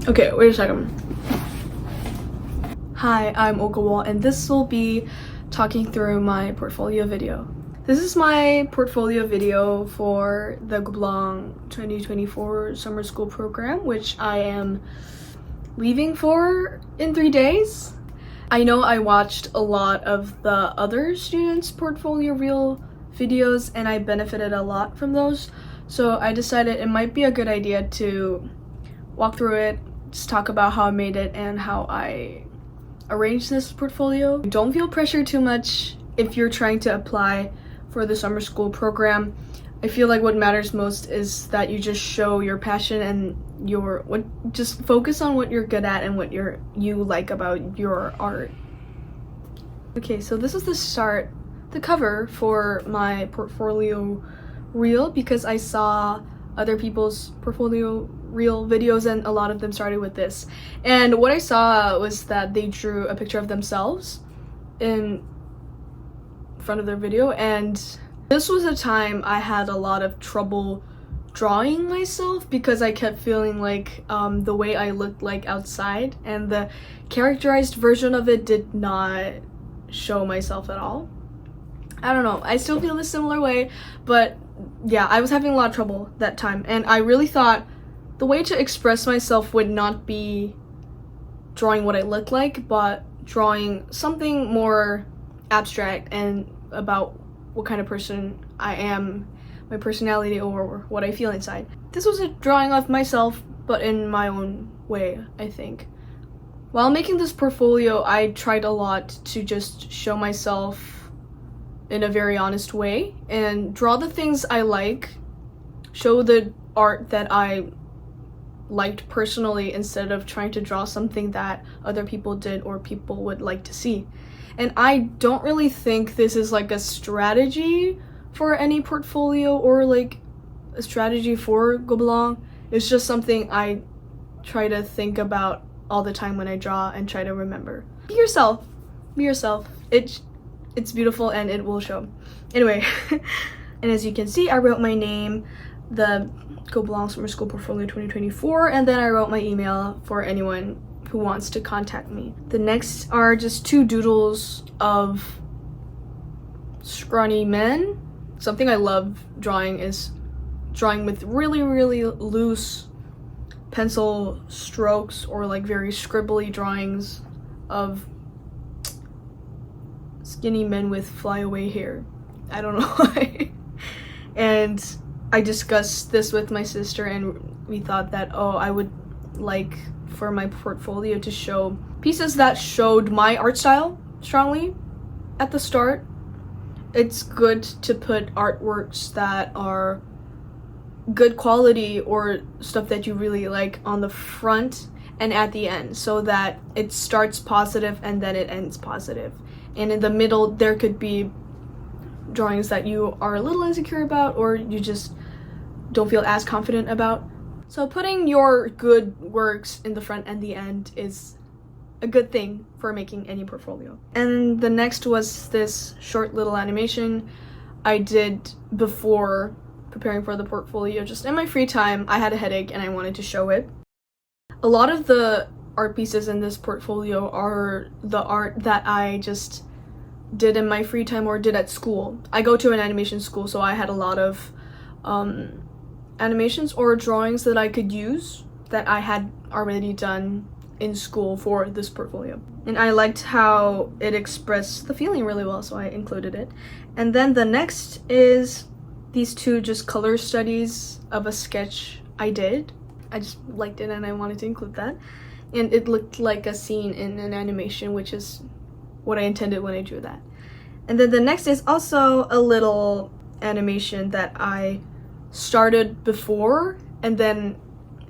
Okay, wait a second. Hi, I'm Okawal, and this will be talking through my portfolio video. This is my portfolio video for the Gobelins 2024 summer school program, which I am leaving for in 3 days. I know I watched a lot of the other students' portfolio reel videos and I benefited a lot from those, so I decided it might be a good idea to walk through it, just talk about how I made it and how I arranged this portfolio. Don't feel pressured too much if you're trying to apply for the summer school program. I feel like what matters most is that you just show your passion and just focus on what you're good at and what you like about your art. Okay, so this is the cover for my portfolio reel, because I saw other people's portfolio reel videos and a lot of them started with this. And what I saw was that they drew a picture of themselves in front of their video, and this was a time I had a lot of trouble drawing myself because I kept feeling like the way I looked like outside and the characterized version of it did not show myself at all. I don't know, I still feel a similar way, but yeah, I was having a lot of trouble that time, and I really thought the way to express myself would not be drawing what I look like, but drawing something more abstract and about what kind of person I am, my personality, or what I feel inside. This was a drawing of myself, but in my own way, I think. While making this portfolio, I tried a lot to just show myself in a very honest way and draw the things I like, show the art that I liked personally instead of trying to draw something that other people did or people would like to see. And I don't really think this is like a strategy for any portfolio or like a strategy for Gobelins. It's just something I try to think about all the time when I draw and try to remember. Be yourself. Be yourself. It's beautiful and it will show. Anyway, and as you can see, I wrote my name, the Gobelins Summer School Portfolio 2024, and then I wrote my email for anyone who wants to contact me. The next are just 2 doodles of scrawny men. Something I love drawing is drawing with really, really loose pencil strokes or like very scribbly drawings of skinny men with flyaway hair. I don't know why. And I discussed this with my sister and we thought that, I would like for my portfolio to show pieces that showed my art style strongly at the start. It's good to put artworks that are good quality or stuff that you really like on the front and at the end, so that it starts positive and then it ends positive. And in the middle there could be drawings that you are a little insecure about or you just don't feel as confident about. So putting your good works in the front and the end is a good thing for making any portfolio. And the next was this short little animation I did before preparing for the portfolio. Just in my free time, I had a headache and I wanted to show it. A lot of the art pieces in this portfolio are the art that I just did in my free time or did at school. I go to an animation school, so I had a lot of animations or drawings that I could use that I had already done in school for this portfolio. And I liked how it expressed the feeling really well, so I included it. And then the next is these 2 just color studies of a sketch I did. I just liked it and I wanted to include that. And it looked like a scene in an animation, which is what I intended when I drew that. And then the next is also a little animation that I started before and then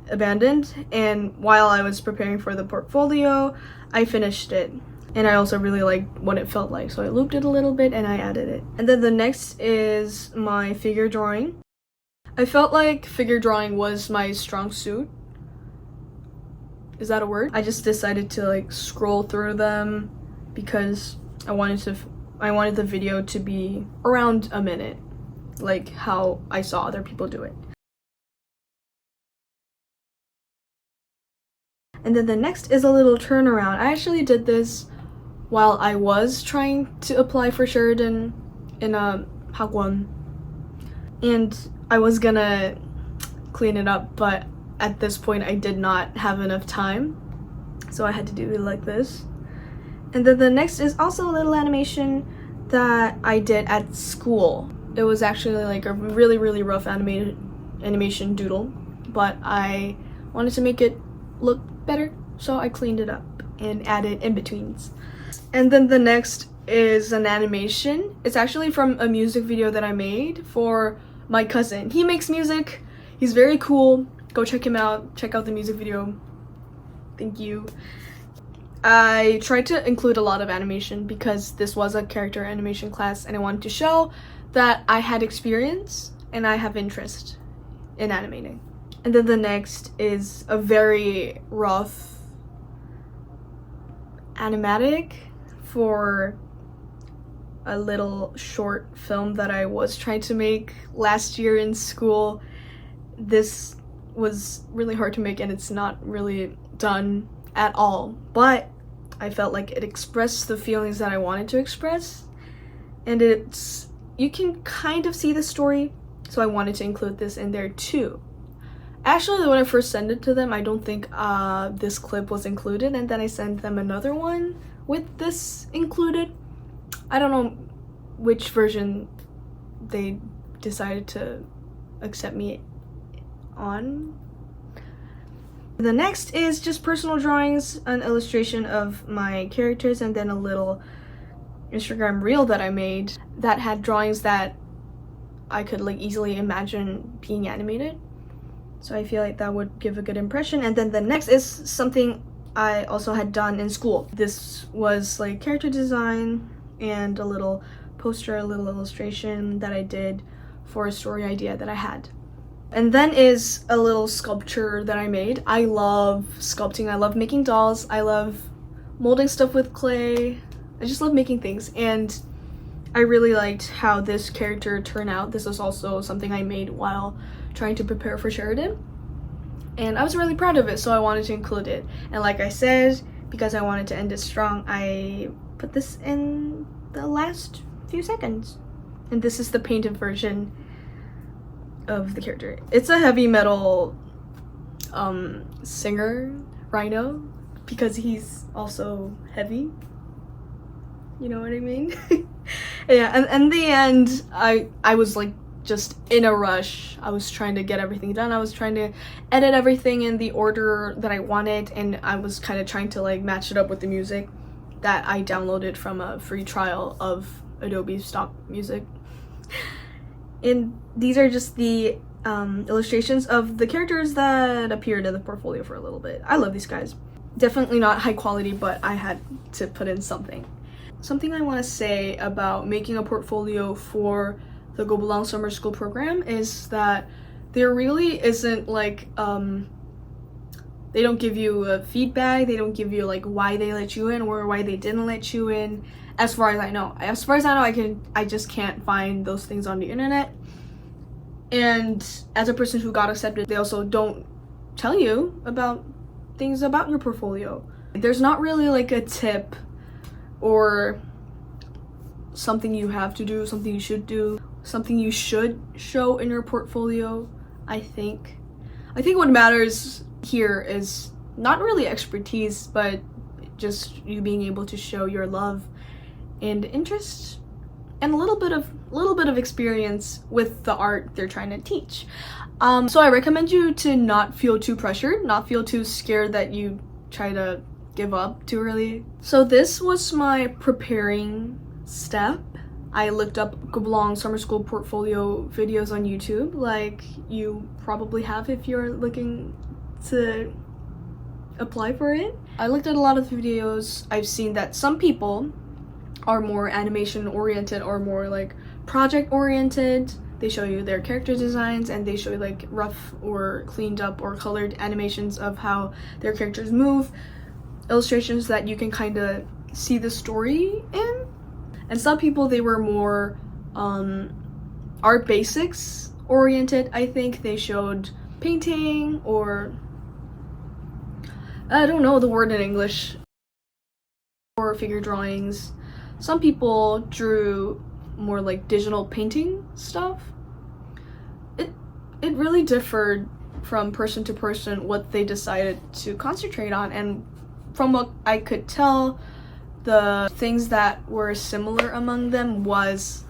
abandoned, and while I was preparing for the portfolio I finished it, and I also really liked what it felt like, so I looped it a little bit and I added it. And then the next is my figure drawing. I felt like figure drawing was my strong suit. Is that a word? I just decided to like scroll through them because I wanted the video to be around a minute, like how I saw other people do it. And then the next is a little turnaround. I actually did this while I was trying to apply for Sheridan in a Hagwon, and I was gonna clean it up, but at this point I did not have enough time, so I had to do it like this. And then the next is also a little animation that I did at school. It was actually like a really rough animation doodle, but I wanted to make it look better, so I cleaned it up and added in-betweens. And then the next is an animation. It's actually from a music video that I made for my cousin. He makes music. He's very cool. Go check him out. Check out the music video. Thank you. I tried to include a lot of animation because this was a character animation class and I wanted to show that I had experience and I have interest in animating. And then the next is a very rough animatic for a little short film that I was trying to make last year in school. This was really hard to make and it's not really done at all, but I felt like it expressed the feelings that I wanted to express, and you can kind of see the story, so I wanted to include this in there too. Actually, when I first sent it to them, I don't think this clip was included, and then I sent them another one with this included. I don't know which version they decided to accept me on. The next is just personal drawings, an illustration of my characters, and then a little Instagram reel that I made that had drawings that I could like easily imagine being animated. So I feel like that would give a good impression. And then the next is something I also had done in school. This was like character design and a little poster, a little illustration that I did for a story idea that I had. And then is a little sculpture that I made. I love sculpting. I love making dolls. I love molding stuff with clay. I just love making things. And I really liked how this character turned out. This was also something I made while trying to prepare for Sheridan. And I was really proud of it, so I wanted to include it. And like I said, because I wanted to end it strong, I put this in the last few seconds. And this is the painted version of the character. It's a heavy metal singer, Rhino, because he's also heavy. You know what I mean? Yeah, and in the end, I was like just in a rush. I was trying to get everything done. I was trying to edit everything in the order that I wanted, and I was kind of trying to like match it up with the music that I downloaded from a free trial of Adobe stock music. And these are just the illustrations of the characters that appeared in the portfolio for a little bit. I love these guys. Definitely not high quality, but I had to put in something. Something I want to say about making a portfolio for the Gobelins summer school program is that there really isn't like they don't give you feedback. They don't give you like why they let you in or why they didn't let you in. As far as I know, I just can't find those things on the internet. And as a person who got accepted, they also don't tell you about things about your portfolio. There's not really like a tip or something you have to do, something you should do, something you should show in your portfolio. I think what matters here is not really expertise, but just you being able to show your love and interest and a little bit of experience with the art they're trying to teach. So I recommend you to not feel too pressured, not feel too scared that you try to give up too early. So this was my preparing step. I looked up Gobelins summer school portfolio videos on YouTube, like you probably have if you're looking to apply for it. I looked at a lot of videos. I've seen that some people are more animation oriented or more like project oriented. They show you their character designs and they show you like rough or cleaned up or colored animations of how their characters move, illustrations that you can kind of see the story in. And some people, they were more art basics oriented. I think they showed painting or I don't know the word in English. Or figure drawings. Some people drew more like digital painting stuff. It really differed from person to person what they decided to concentrate on, and from what I could tell, the things that were similar among them was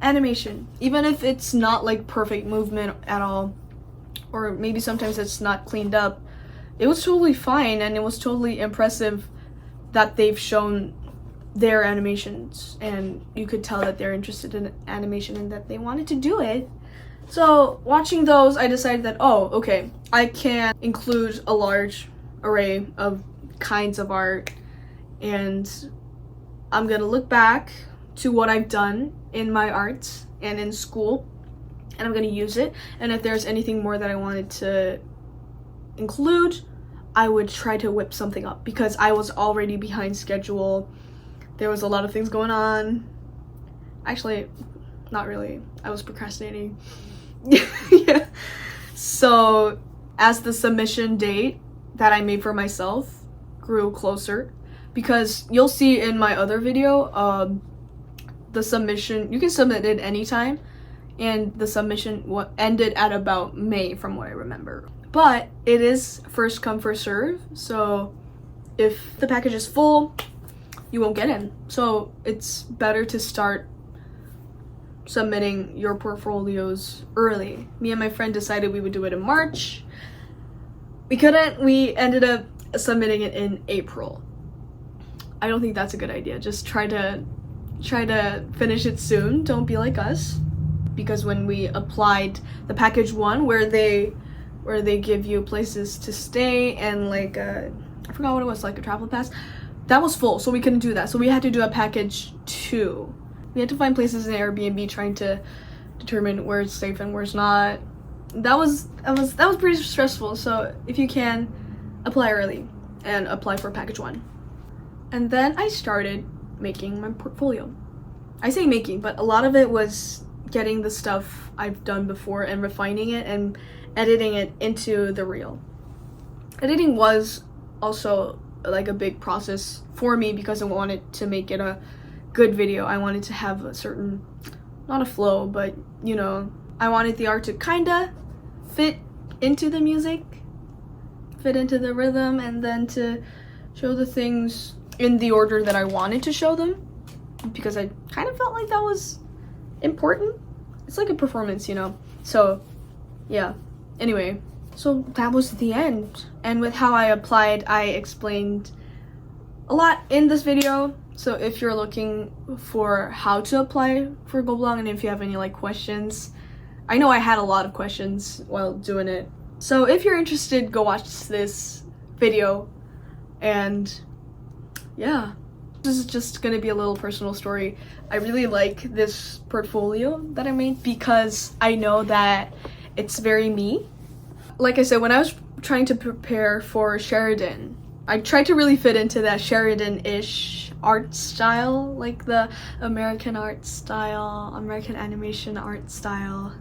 animation. Even if it's not like perfect movement at all, or maybe sometimes it's not cleaned up, it was totally fine, and it was totally impressive that they've shown their animations, and you could tell that they're interested in animation and that they wanted to do it. So watching those, I decided that, oh, okay, I can include a large array of kinds of art, and I'm gonna look back to what I've done in my arts and in school, and I'm gonna use it. And if there's anything more that I wanted to include, I would try to whip something up, because I was already behind schedule. There was a lot of things going on. Actually, not really. I was procrastinating. Yeah. So as the submission date that I made for myself grew closer, because you'll see in my other video, the submission, you can submit it anytime, and the submission ended at about May from what I remember. But it is first come first serve, so if the package is full, you won't get in. So it's better to start submitting your portfolios early. Me and my friend decided we would do it in March. We couldn't. We ended up submitting it in April. I don't think that's a good idea. Just try to finish it soon. Don't be like us. Because when we applied the package 1, where they give you places to stay and like I forgot what it was, like a travel pass, that was full, so we couldn't do that. So we had to do a package 2. We had to find places in Airbnb, trying to determine where it's safe and where it's not. That was pretty stressful. So if you can, apply early and apply for package 1. And then I started making my portfolio. I say making, but a lot of it was getting the stuff I've done before and refining it and editing it into the reel. Editing was also like a big process for me, because I wanted to make it a good video. I wanted to have a certain, not a flow, but you know, I wanted the art to kinda fit into the music, fit into the rhythm, and then to show the things in the order that I wanted to show them, because I kind of felt like that was important. It's like a performance, you know? So yeah, anyway, so that was the end. And with how I applied, I explained a lot in this video. So if you're looking for how to apply for Gobelins, and if you have any like questions, I know I had a lot of questions while doing it. So if you're interested, go watch this video. And yeah, this is just gonna be a little personal story. I really like this portfolio that I made because I know that it's very me. Like I said, when I was trying to prepare for Sheridan, I tried to really fit into that Sheridan-ish art style, like the American art style, American animation art style.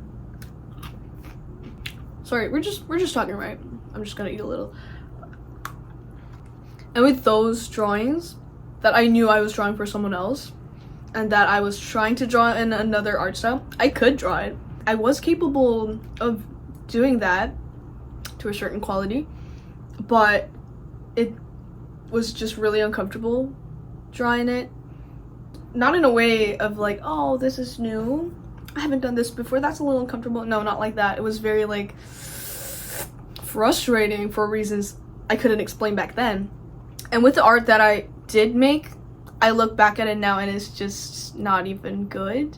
Sorry, we're just talking, right? I'm just gonna eat a little. And with those drawings that I knew I was drawing for someone else, and that I was trying to draw in another art style, I could draw it. I was capable of doing that to a certain quality, but it was just really uncomfortable drawing it. Not in a way of like, oh, this is new, I haven't done this before, that's a little uncomfortable. No, not like that. It was very like frustrating for reasons I couldn't explain back then. And with the art that I did make, I look back at it now and it's just not even good.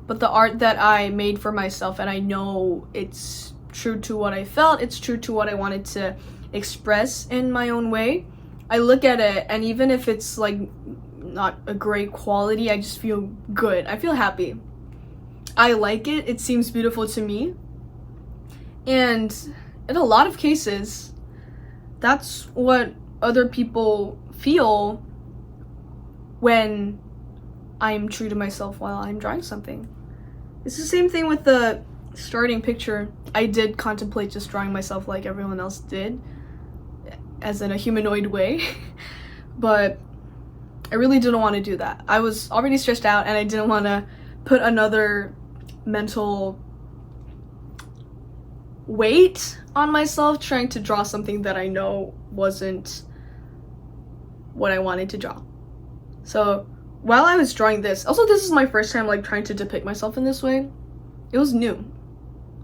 But the art that I made for myself, and I know it's true to what I felt, it's true to what I wanted to express in my own way, I look at it, and even if it's like not a great quality, I just feel good. I feel happy. I like it. It seems beautiful to me. And in a lot of cases, that's what other people feel when I'm true to myself while I'm drawing something. It's the same thing with the starting picture. I did contemplate just drawing myself like everyone else did. as in a humanoid way. But I really didn't want to do that. I was already stressed out and I didn't want to put another mental weight on myself trying to draw something that I know wasn't what I wanted to draw. So while I was drawing this, also this is my first time like trying to depict myself in this way. It was new.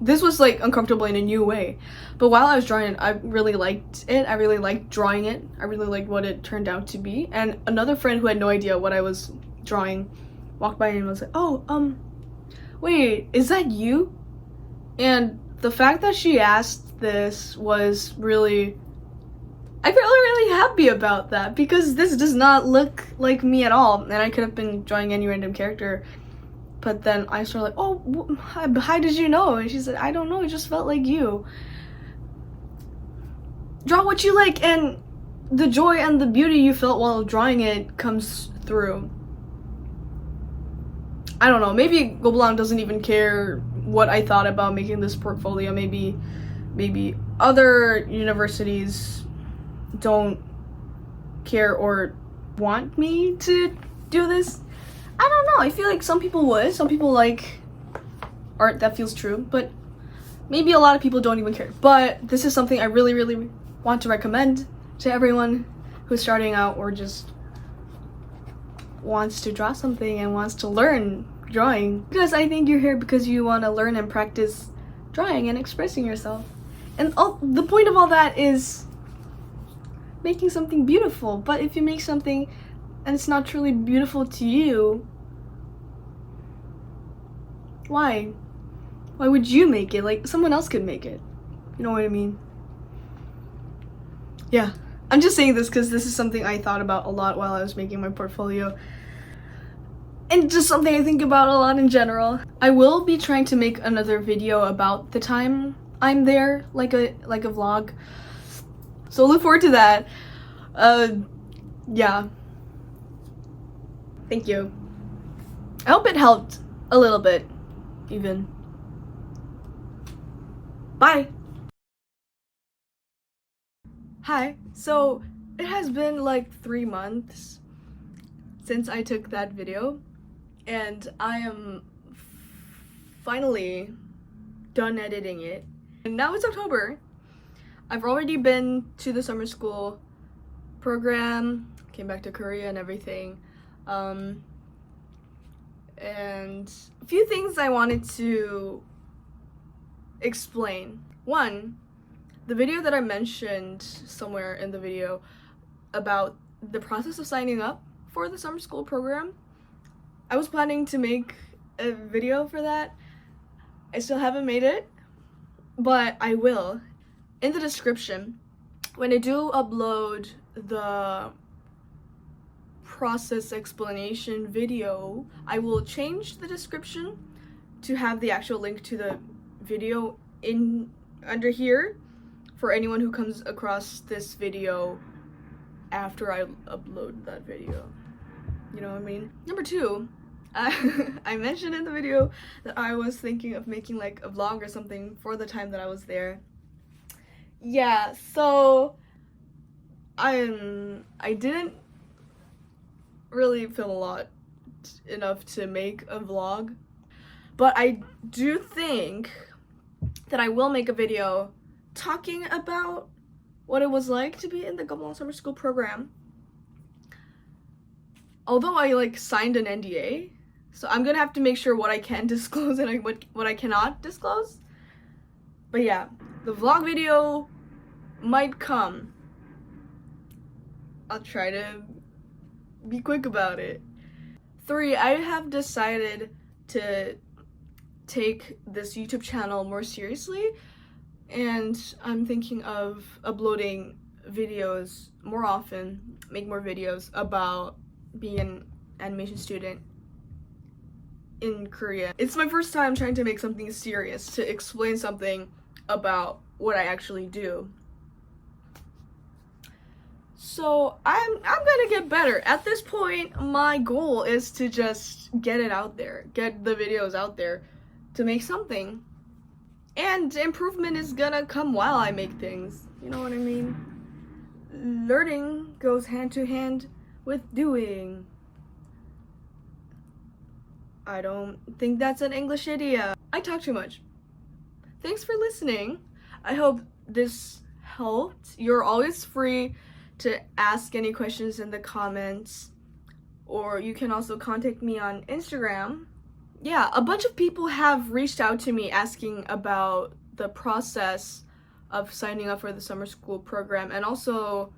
This was like uncomfortable in a new way. But while I was drawing it, I really liked it. I really liked drawing it. I really liked what it turned out to be. And another friend who had no idea what I was drawing walked by and was like, "Oh, wait, is that you?" And the fact that she asked this was really, I felt really happy about that, because this does not look like me at all, and I could have been drawing any random character. But then I started like, "Oh, how did you know?" And she said, "I don't know, it just felt like you." Draw what you like, and the joy and the beauty you felt while drawing it comes through. I don't know, maybe Gobelins doesn't even care what I thought about making this portfolio. Maybe other universities don't care or want me to do this. I don't know, I feel like some people would. Some people like art that feels true, but maybe a lot of people don't even care. But this is something I really, really want to recommend to everyone who's starting out or just wants to draw something and wants to learn drawing. Because I think you're here because you want to learn and practice drawing and expressing yourself. And the point of all that is making something beautiful. But if you make something and it's not truly beautiful to you, why? Why would you make it? Like, someone else could make it. You know what I mean? Yeah. I'm just saying this because this is something I thought about a lot while I was making my portfolio. And just something I think about a lot in general. I will be trying to make another video about the time I'm there, like a vlog. So look forward to that. Yeah. Thank you. I hope it helped a little bit, even. Bye! Hi, so it has been like 3 months since I took that video, and I am finally done editing it. And now it's October. I've already been to the summer school program, came back to Korea and everything. And a few things I wanted to explain. One, the video that I mentioned somewhere in the video about the process of signing up for the summer school program, I was planning to make a video for that. I still haven't made it, but I will. In the description, when I do upload the process explanation video, I will change the description to have the actual link to the video under here for anyone who comes across this video after I upload that video. You know what I mean? Number two, I mentioned in the video that I was thinking of making like a vlog or something for the time that I was there. Yeah, so I didn't really film a lot enough to make a vlog, but I do think that I will make a video talking about what it was like to be in the Gobelins summer school program. Although I like signed an NDA, so I'm gonna have to make sure what I can disclose and what I cannot disclose. But yeah, the vlog video might come. I'll try to be quick about it. 3, I have decided to take this YouTube channel more seriously, and I'm thinking of uploading videos more often, make more videos about being an animation student in Korea. It's my first time trying to make something serious, to explain something about what I actually do. So I'm gonna get better. At this point, my goal is to just get it out there, get the videos out there, to make something. And improvement is gonna come while I make things. You know what I mean? learning goes hand to hand with doing. I don't think that's an English idiom. I talk too much. Thanks for listening. I hope this helped. You're always free to ask any questions in the comments, or you can also contact me on Instagram. Yeah, a bunch of people have reached out to me asking about the process of signing up for the summer school program and also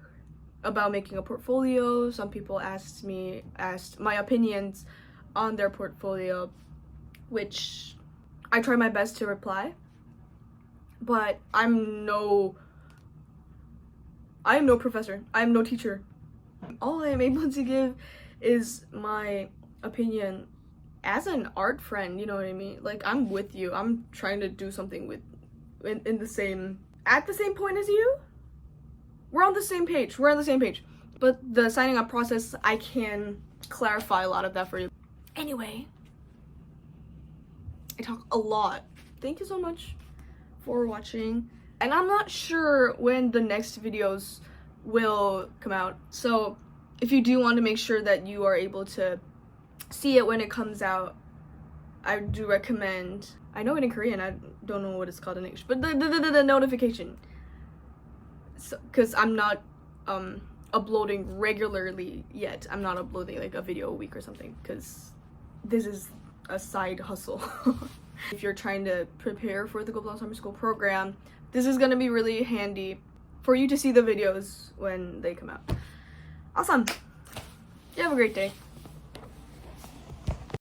about making a portfolio. Some people asked my opinions on their portfolio, which I try my best to reply, but I'm no professor, I'm no teacher. All I am able to give is my opinion as an art friend, you know what I mean? Like, I'm with you. I'm trying to do something at the same point as you. We're on the same page. But the signing up process, I can clarify a lot of that for you. Anyway, I talk a lot. Thank you so much for watching. And I'm not sure when the next videos will come out. So if you do want to make sure that you are able to see it when it comes out, I do recommend, I know it in Korean, I don't know what it's called in English, but the notification. So, because I'm not uploading regularly yet. I'm not uploading like a video a week or something, because this is a side hustle. If you're trying to prepare for the Gobelins summer school program, this is gonna be really handy for you to see the videos when they come out. Awesome. You have a great day.